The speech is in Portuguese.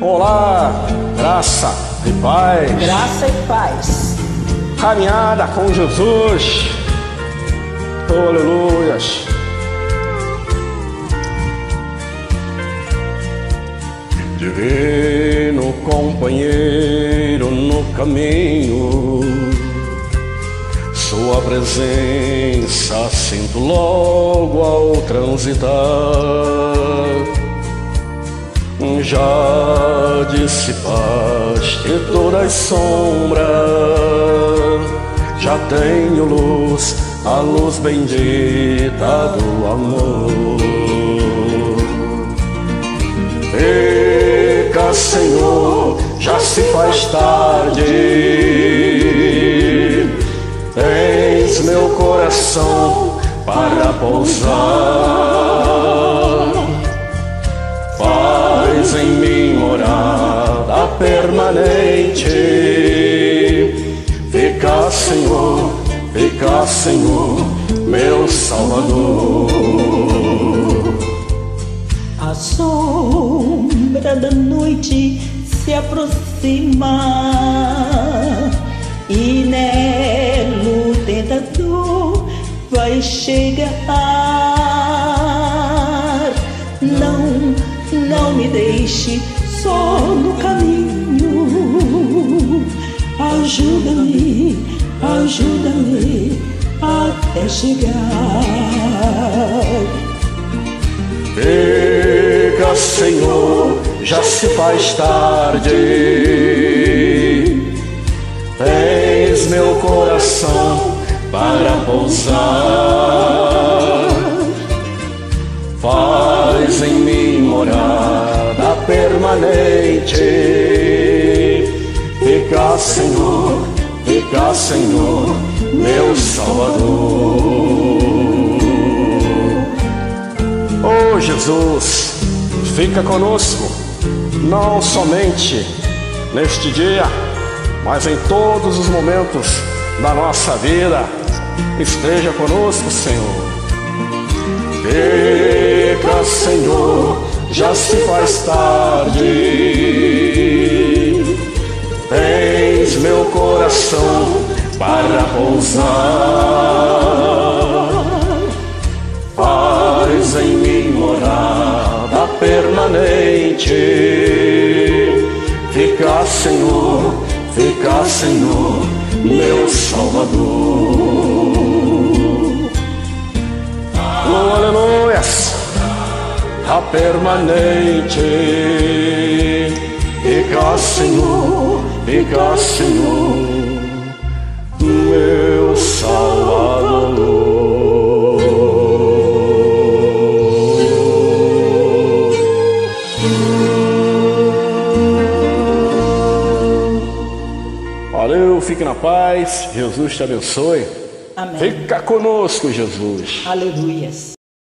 Olá, graça e paz. Graça e paz. Caminhada com Jesus. Oh, aleluias. Divino companheiro no caminho, sua presença sinto logo ao transitar. Já dissipaste todas as sombras, já tenho luz, a luz bendita do amor. Fica, Senhor, já se faz tarde, tens meu coração para pousar. Faz em mim morada permanente. Fica, Senhor, meu Salvador. A sombra da noite se aproxima e nela o tentador vai chegar. Não me deixe só no caminho. Ajuda-me até chegar. Fica, Senhor, já se faz tarde, tens meu coração para pousar. Faz em mim morada permanente. Fica, Senhor, meu Salvador. Oh, Jesus, fica conosco, não somente neste dia, mas em todos os momentos da nossa vida. Esteja conosco, Senhor. Fica, Senhor, já se faz tarde, tens meu coração para pousar. Faz em mim morada permanente. Fica, Senhor, meu Salvador. Oh, aleluias. A permanente. Fica, Senhor, meu Salvador. Valeu, fique na paz, Jesus te abençoe. Amém. Fica conosco, Jesus. Aleluias.